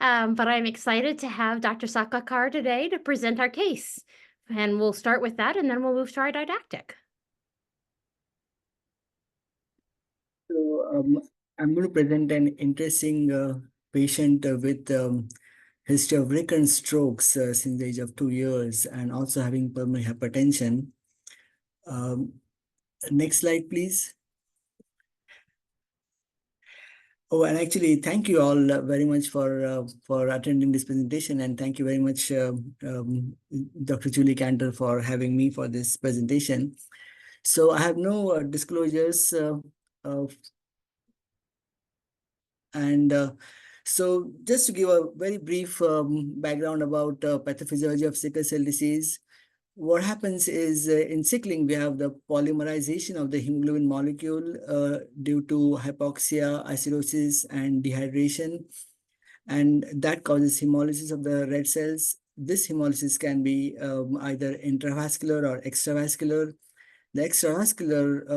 but I'm excited to have Dr. Sakhalkar today to present our case. And we'll start with that, and then we'll move to our didactic. So I'm going to present an interesting patient with history of recurrent strokes since the age of 2 years and also having pulmonary hypertension. Next slide, please. Oh, and actually, thank you all very much for attending this presentation, and thank you very much, Dr. Julie Cantor, for having me for this presentation. So I have no disclosures, so just to give a very brief background about pathophysiology of sickle cell disease. What happens is in sickling, we have the polymerization of the hemoglobin molecule due to hypoxia, acidosis, and dehydration. And that causes hemolysis of the red cells. This hemolysis can be either intravascular or extravascular. The extravascular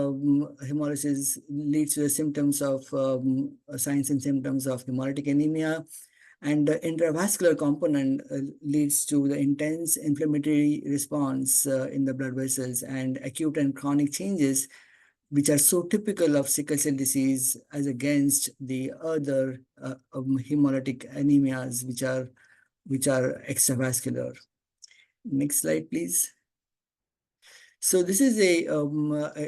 hemolysis leads to the symptoms of signs and symptoms of hemolytic anemia. And the intravascular component leads to the intense inflammatory response in the blood vessels and acute and chronic changes, which are so typical of sickle cell disease as against the other hemolytic anemias, which are extravascular. Next slide, please. So this is a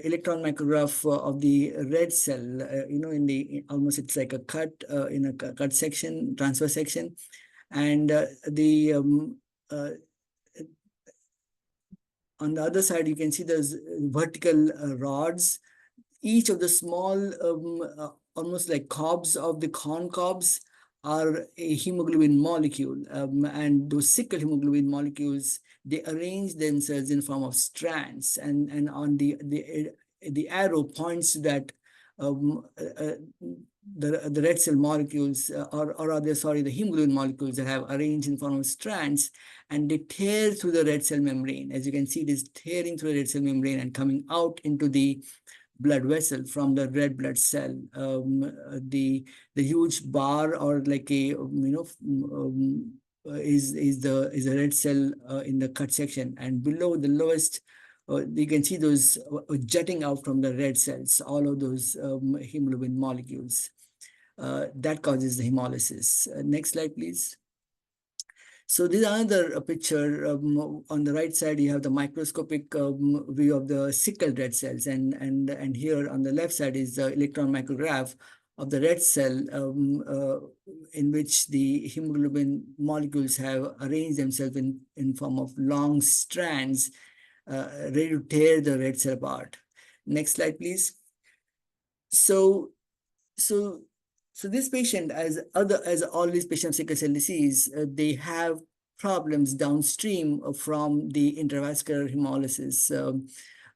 electron micrograph of the red cell. In the almost it's like a cut in a cut section, transfer section, and on the other side you can see those vertical rods. Each of the small, almost like cobs of the corn cobs, are a hemoglobin molecule, and those sickle hemoglobin molecules, they arrange themselves in form of strands, and on the arrow points to that the red cell molecules, or rather, sorry, the hemoglobin molecules that have arranged in form of strands, and they tear through the red cell membrane. As you can see, it is tearing through the red cell membrane and coming out into the blood vessel from the red blood cell. The huge bar, or like a is the red cell in the cut section, and below the lowest you can see those jutting out from the red cells, all of those hemoglobin molecules. That causes the hemolysis. Next slide, please. So this is another picture. On the right side, you have the microscopic view of the sickle red cells, and here on the left side is the electron micrograph of the red cell, in which the hemoglobin molecules have arranged themselves in form of long strands, ready to tear the red cell apart. Next slide, please. So this patient, as all these patients with sickle cell disease, they have problems downstream from the intravascular hemolysis,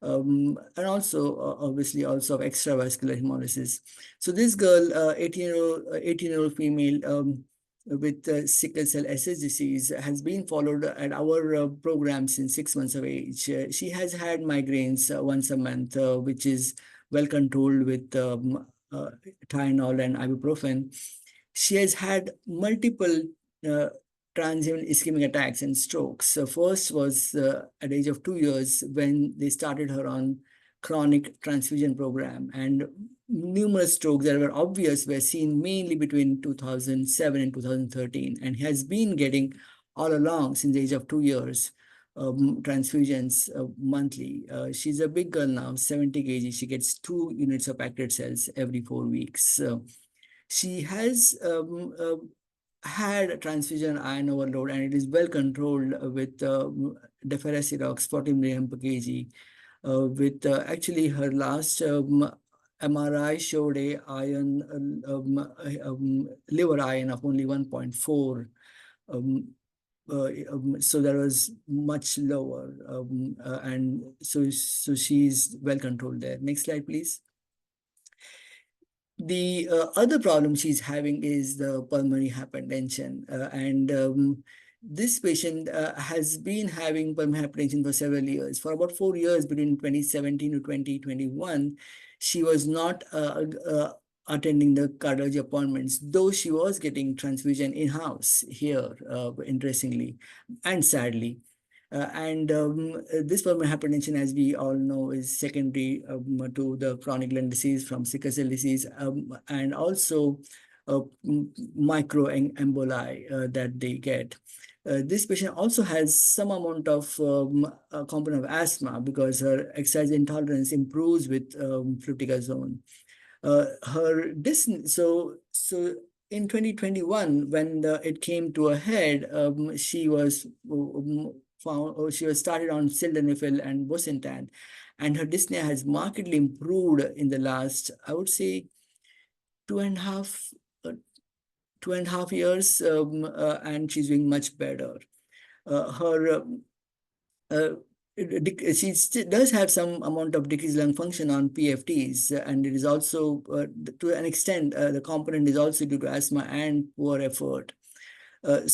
and also obviously also of extravascular hemolysis. So this girl, 18-year-old female with sickle cell SS disease, has been followed at our program since 6 months of age. She has had migraines once a month, which is well controlled with Tylenol and ibuprofen. She has had multiple transient ischemic attacks and strokes. So first was at the age of 2 years when they started her on chronic transfusion program, and numerous strokes that were obvious were seen mainly between 2007 and 2013, and has been getting all along since the age of 2 years. Transfusions monthly. She's a big girl now, 70 kg. She gets 2 units of packed cells every 4 weeks. She has had a transfusion iron overload, and it is well controlled with deferasirox 40 mg per kg. With actually her last MRI showed a liver iron of only 1.4. So that was much lower, and so she's well controlled there. Next slide, please. The other problem she's having is the pulmonary hypertension, and this patient has been having pulmonary hypertension for several years. For about 4 years, between 2017 to 2021, she was not attending the cardiology appointments, though she was getting transfusion in-house here, interestingly and sadly. This pulmonary hypertension, as we all know, is secondary to the chronic lung disease from sickle cell disease, and also microemboli that they get. This patient also has some amount of a component of asthma because her exercise intolerance improves with fluticasone. Her distance, so in 2021, when it came to a head, she was found, or she was started on sildenafil and bosentan, and her dyspnea has markedly improved in the last, I would say, two and a half uh, 2.5 years, and she's doing much better. Her uh, she does have some amount of decreased lung function on PFTs, and it is also, to an extent, the component is also due to asthma and poor effort. Her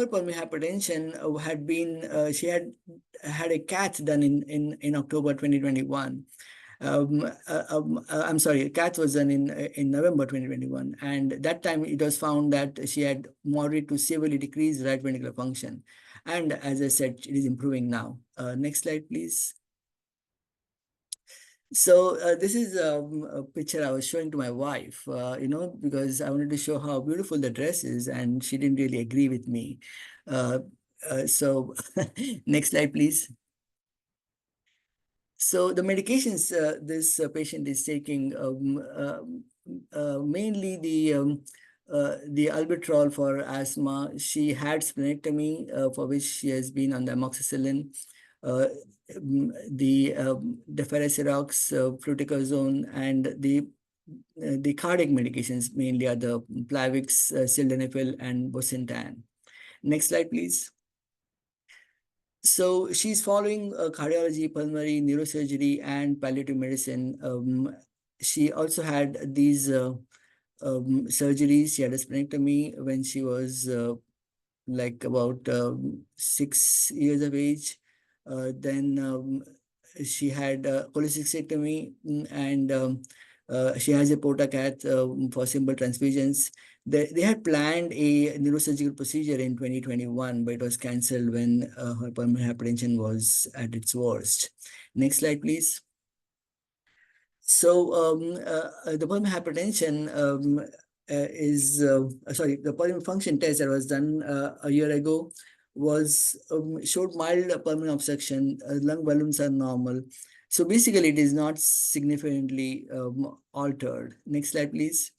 pulmonary hypertension had been, she had a cath done in October 2021. I'm sorry, cath was done in November 2021, and that time it was found that she had moderate to severely decreased right ventricular function. And as I said, it is improving now. Next slide, please. So this is a picture I was showing to my wife, because I wanted to show how beautiful the dress is, and she didn't really agree with me. Uh, so next slide, please. So the medications this patient is taking, mainly the albuterol for asthma. She had splenectomy, for which she has been on the amoxicillin. The ferrocirox, fluticasone, and the cardiac medications mainly are the Plavix, sildenafil, and bosentan. Next slide, please. So she's following cardiology, pulmonary, neurosurgery, and palliative medicine. She also had these surgeries. She had a splenectomy when she was like about 6 years of age. Then she had cholecystectomy, and she has a portacath for simple transfusions. They had planned a neurosurgical procedure in 2021, but it was cancelled when her pulmonary hypertension was at its worst. Next slide, please. So the pulmonary hypertension sorry, the pulmonary function test that was done a year ago was showed mild pulmonary obstruction. Lung volumes are normal. So basically, it is not significantly altered. Next slide, please.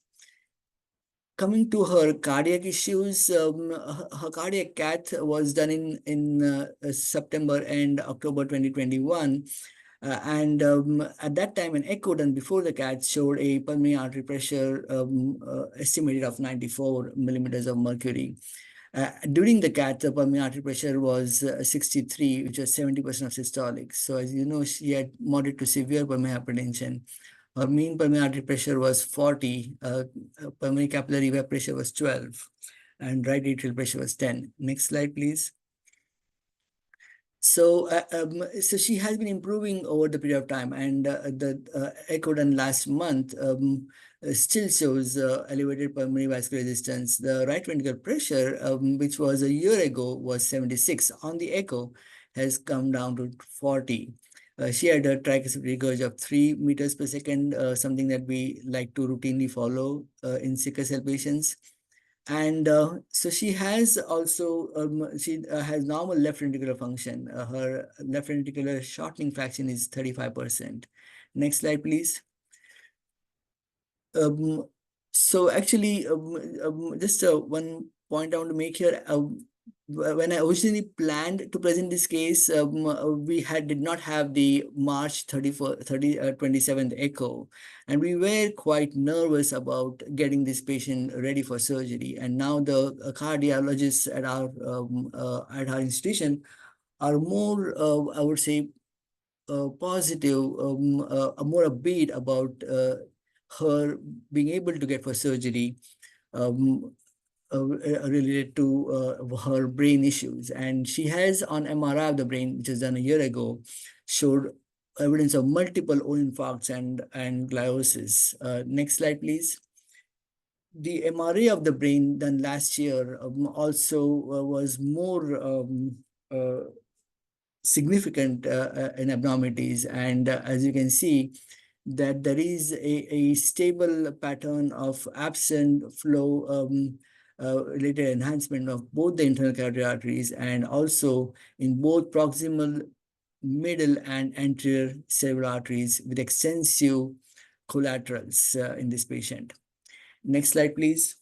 Coming to her cardiac issues, her cardiac cath was done in September and October 2021. And at that time, an echo done before the cath showed a pulmonary artery pressure estimated of 94 millimeters of mercury. During the cath, the pulmonary artery pressure was 63, which was 70% of systolic. So as you know, she had moderate to severe pulmonary hypertension. Her mean pulmonary artery pressure was 40, pulmonary capillary web pressure was 12, and right atrial pressure was 10. Next slide, please. So she has been improving over the period of time, and the echo done last month still shows elevated pulmonary vascular resistance. The right ventricular pressure, which was a year ago, was 76 on the echo, has come down to 40. She had a tricuspid regurg of 3 meters per second, something that we like to routinely follow in sickle cell patients. And so she has also, she has normal left ventricular function. Her left ventricular shortening fraction is 35%. Next slide, please. So actually, just one point I want to make here. When I originally planned to present this case, we did not have the March 27th echo, and we were quite nervous about getting this patient ready for surgery. And now the cardiologists at our institution are more, I would say, positive, more upbeat about her being able to get for surgery. Related to her brain issues. And she has on MRI of the brain, which was done a year ago, showed evidence of multiple O infarcts and gliosis. Next slide, please. The MRA of the brain done last year also was more significant in abnormalities. And as you can see, that there is a stable pattern of absent flow related enhancement of both the internal carotid arteries and also in both proximal, middle, and anterior cerebral arteries with extensive collaterals in this patient. Next slide, please.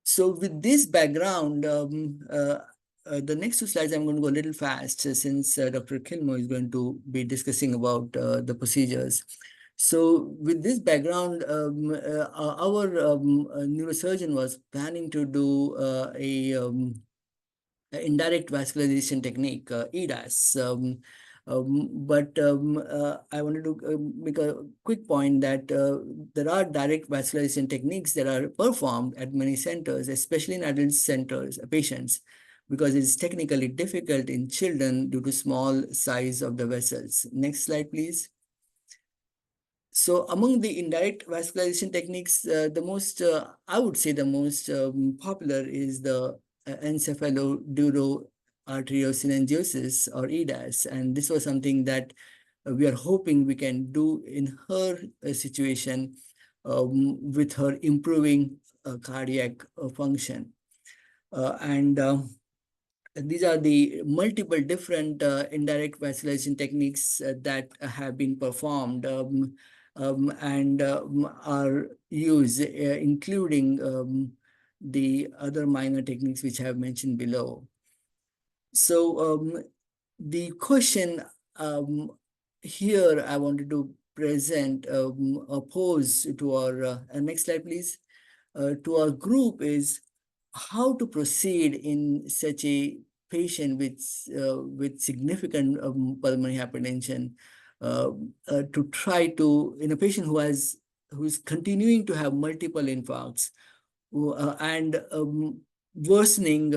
So with this background, the next two slides, I'm going to go a little fast since Dr. Kilmo is going to be discussing about the procedures. So with this background, our neurosurgeon was planning to do a indirect vascularization technique, EDAS. I wanted to make a quick point that there are direct vascularization techniques that are performed at many centers, especially in adult centers, patients, because it's technically difficult in children due to small size of the vessels. Next slide, please. So among the indirect vascularization techniques, the most, I would say the most popular is the encephaloduro-arteriosyngiosis or EDAS. And this was something that we are hoping we can do in her situation with her improving cardiac function. These are the multiple different indirect vascularization techniques that have been performed and are used, including the other minor techniques which I have mentioned below. So the question here I wanted to present or pose to our, next slide please, to our group is how to proceed in such a patient with significant pulmonary hypertension to try to, in a patient who's continuing to have multiple infarcts and worsening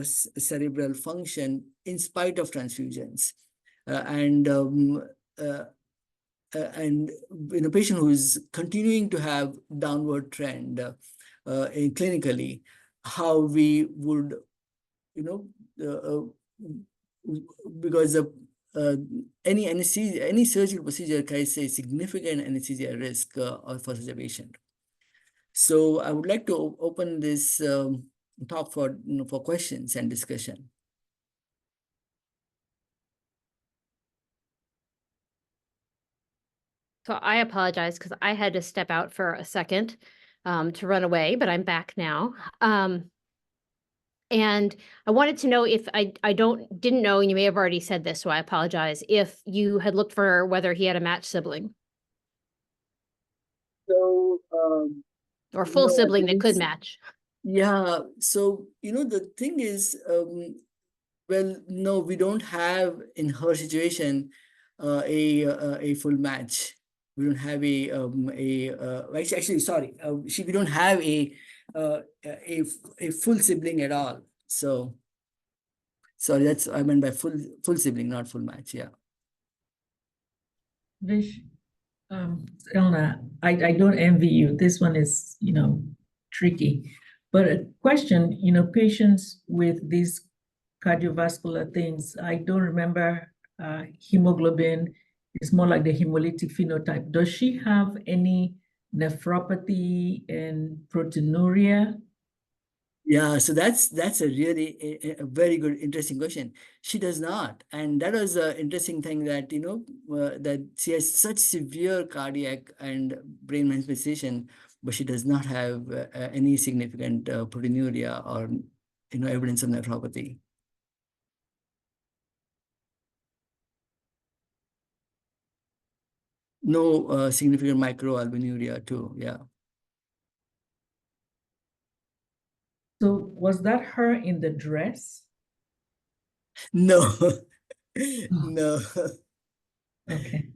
cerebral function in spite of transfusions. And in a patient who is continuing to have downward trend clinically, how we would, because of any anesthesia, any surgical procedure carries a significant anesthesia risk for such a patient. So I would like to open this talk for questions and discussion. So I apologize because I had to step out for a second to run away, but I'm back now. And I wanted to know if I didn't know, and you may have already said this, so I apologize, if you had looked for whether he had a matched sibling So or full no, sibling that could match. yeah. So the thing is, well, no, we don't have in her situation a full match. We don't have actually sorry, we don't have a full sibling at all. So sorry, that's I meant by full sibling, not full match. Yeah. Vish, Elna, I don't envy you. This one is, tricky. But a question, patients with these cardiovascular things, I don't remember hemoglobin. It's more like the hemolytic phenotype. Does she have any nephropathy and proteinuria? Yeah, so that's a really a very good, interesting question. She does not, and that was an interesting thing that that she has such severe cardiac and brain manifestation, but she does not have any significant proteinuria or evidence of nephropathy. No significant microalbuminuria too. Yeah. So was that her in the dress? No, no. Okay.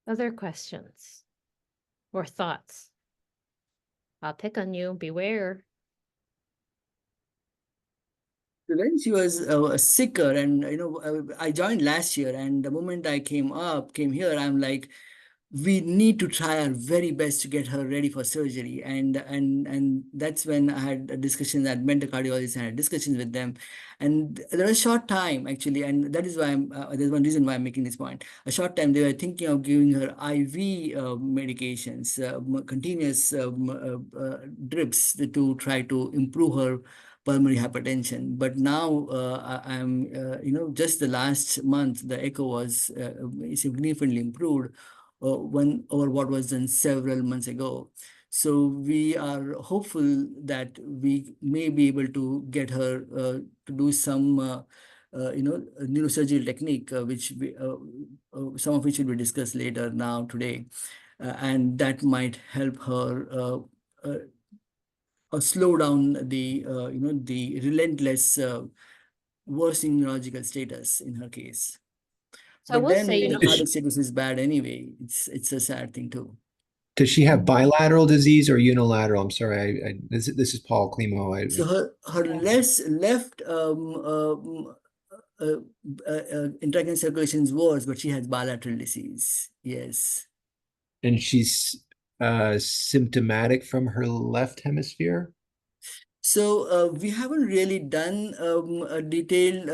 Other questions or thoughts? I'll pick on you. Beware. So when she was sicker, and I joined last year, and the moment I came here, I'm like, we need to try our very best to get her ready for surgery. And that's when I had a discussion. I met the cardiologist and had discussions with them. And there was a short time actually, and that is why there's one reason why I'm making this point. A short time they were thinking of giving her IV medications, continuous drips to try to improve her pulmonary hypertension. But now I'm, just the last month, the echo was significantly improved one over what was done several months ago. So we are hopeful that we may be able to get her to do some, neurosurgery technique, which some of which will be discussed later now today, and that might help her slow down the relentless worsening neurological status in her case. So I But will then say, the cardiac status is bad anyway. It's a sad thing too. Does she have bilateral disease or unilateral? I'm sorry, this is Paul Klimo. So her left intracranial circulation is worse, but she has bilateral disease. Yes. And she's symptomatic from her left hemisphere? So we haven't really done a detailed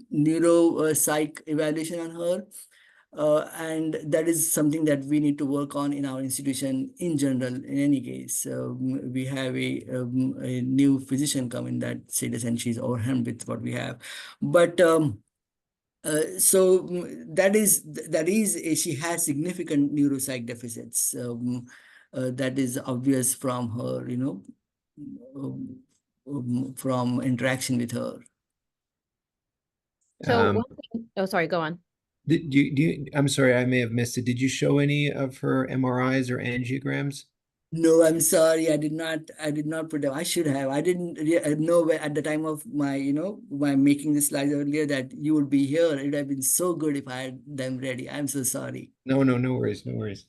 neuro psych evaluation on her. And that is something that we need to work on in our institution in general. In any case, we have a new physician come in that status, and she's overwhelmed with what we have. But she has significant neuropsych deficits. That is obvious from her, from interaction with her. so one thing, oh, sorry, go on. I'm sorry, I may have missed it. Did you show any of her MRIs or angiograms? No, I'm sorry. I did not put them. I should have. I didn't know at the time of my making the slides earlier that you would be here. It would have been so good if I had them ready. I'm so sorry. No worries, no worries.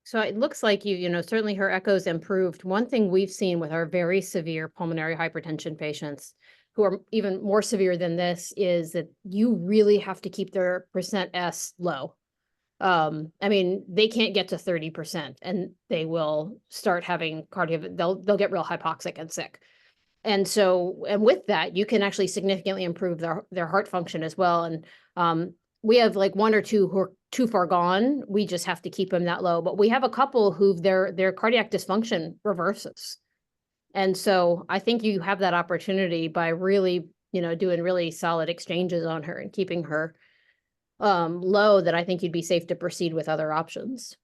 So it looks like certainly her echoes improved. One thing we've seen with our very severe pulmonary hypertension patients who are even more severe than this is that you really have to keep their percent S low. I mean, they can't get to 30% and they will start having they'll get real hypoxic and sick. And with that, you can actually significantly improve their heart function as well. And we have like one or two who are too far gone. We just have to keep them that low. But we have a couple who their cardiac dysfunction reverses. And so I think you have that opportunity by really, doing really solid exchanges on her and keeping her low, that I think you'd be safe to proceed with other options.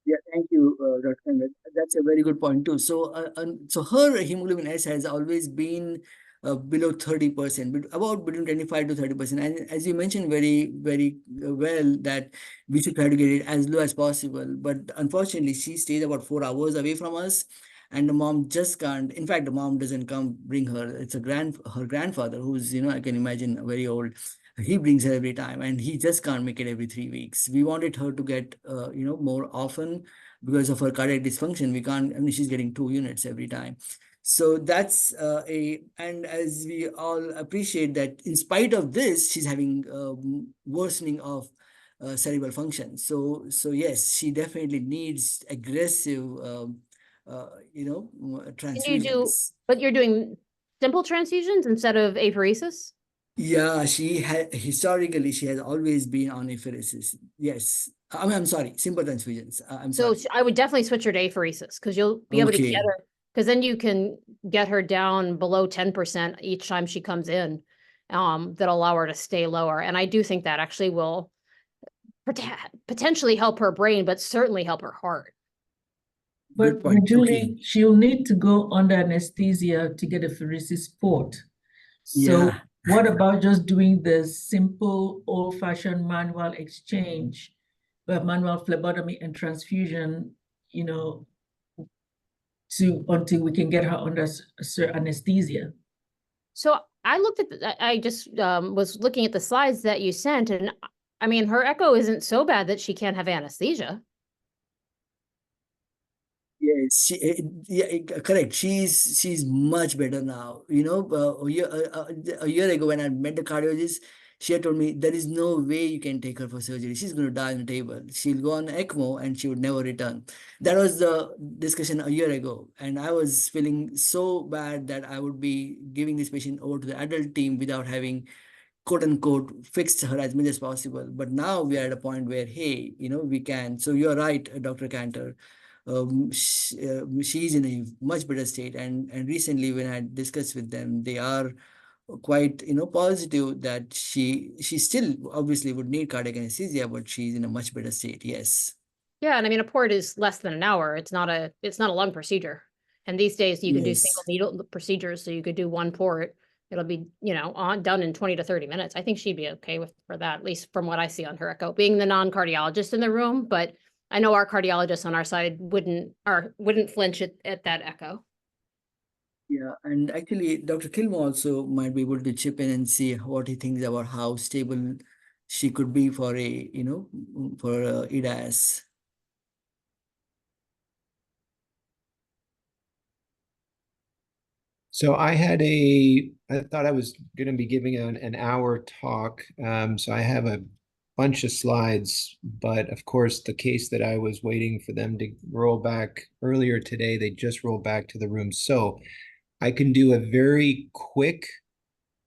Yeah, thank you, Dr. Khanwat. That's a very good point too. So her hemoglobin S has always been below 30%, about between 25 to 30%. And as you mentioned very, very well, that we should try to get it as low as possible. But unfortunately, she stays about 4 hours away from us. And the mom just can't. In fact, the mom doesn't come bring her. It's her grandfather, who's, I can imagine, very old. He brings her every time, and he just can't make it every 3 weeks. We wanted her to get, more often because of her cardiac dysfunction. We can't. I mean, she's getting 2 units every time. So that's and as we all appreciate that, in spite of this, she's having worsening of cerebral function. So yes, she definitely needs aggressive, transfusions. But you're doing simple transfusions instead of apheresis? Yeah, historically she has always been on apheresis. Yes, I'm sorry, simple transfusions. I'm So sorry. I would definitely switch her to apheresis because you'll be able to get her, because then you can get her down below 10% each time she comes in. That'll allow her to stay lower. And I do think that actually will potentially help her brain, but certainly help her heart. But Julie, she'll need to go under anesthesia to get a apheresis port. So what about just doing the simple old-fashioned manual exchange, manual phlebotomy and transfusion, until we can get her under anesthesia? So I just was looking at the slides that you sent, and I mean, her echo isn't so bad that she can't have anesthesia. Yes, correct. She's much better now. You know, a year ago when I met the cardiologist, she had told me there is no way you can take her for surgery. She's going to die on the table. She'll go on ECMO and she would never return. That was the discussion a year ago, and I was feeling so bad that I would be giving this patient over to the adult team without having quote unquote fixed her as much as possible. But now we are at a point where, hey, we can. So you're right, Dr. Cantor. She's in a much better state. And recently when I discussed with them, they are quite, positive that she still obviously would need cardiac anesthesia, but she's in a much better state. Yes. Yeah, and I mean, a port is less than an hour. It's not a lung procedure. And these days you can do single Yes. needle procedures, so you could do one port. It'll be, done in 20 to 30 minutes. I think she'd be okay for that, at least from what I see on her echo, being the non-cardiologist in the room. But I know our cardiologists on our side wouldn't flinch at that echo. Yeah, and actually, Dr. Kilmo also might be able to chip in and see what he thinks about how stable she could be for for EDAS. So I thought I was going to be giving an hour talk. So I have a bunch of slides, but of course the case that I was waiting for them to roll back earlier today, they just rolled back to the room. So I can do a very quick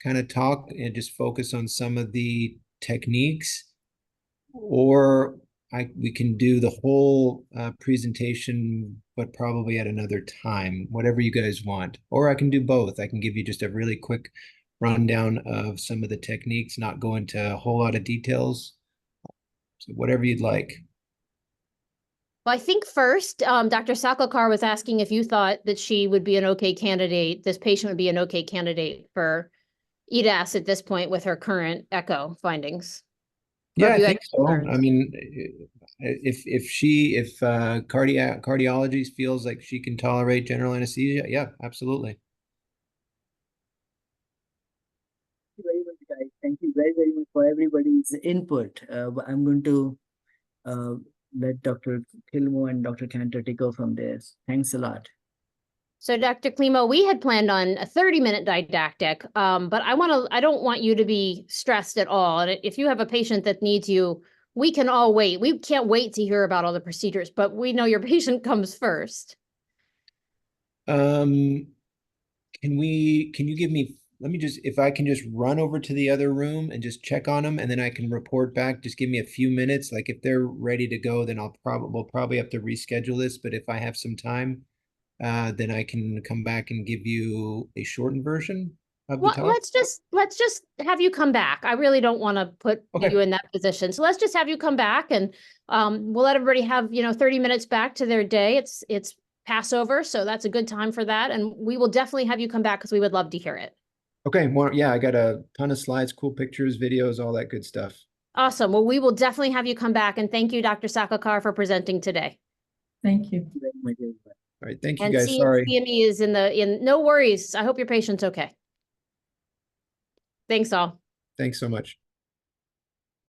kind of talk and just focus on some of the techniques, or we can do the whole presentation, but probably at another time, whatever you guys want. Or I can do both. I can give you just a really quick rundown of some of the techniques, not go into a whole lot of details. So whatever you'd like. Well, I think first, Dr. Sakhalkar was asking if you thought that she would be an okay candidate, this patient would be an okay candidate for EDAS at this point with her current echo findings. Yeah, I think so. I mean, if cardiology feels like she can tolerate general anesthesia, yeah, absolutely. Thank you very much, guys. Thank you very, very much for everybody's input. I'm going to let Dr. Kilmo and Dr. Cantor take over from there. Thanks a lot. So Dr. Klimo, we had planned on a 30-minute didactic, but I don't want you to be stressed at all. And if you have a patient that needs you, we can all wait. We can't wait to hear about all the procedures, but we know your patient comes first. Can you give me, if I can just run over to the other room and just check on them, and then I can report back. Just give me a few minutes. Like if they're ready to go, then we'll probably have to reschedule this. But if I have some time, then I can come back and give you a shortened version of the talk. Let's just have you come back. I really don't want to put you in that position. So let's just have you come back, and we'll let everybody have 30 minutes back to their day. It's Passover, so that's a good time for that. And we will definitely have you come back because we would love to hear it. Okay, well, yeah, I got a ton of slides, cool pictures, videos, all that good stuff. Awesome. Well, we will definitely have you come back, and thank you, Dr. Sakhalkar, for presenting today. Thank you. Thank you very much, everybody. All right, thank you And guys. Sorry. CME is no worries. I hope your patient's okay. Thanks all. Thanks so much.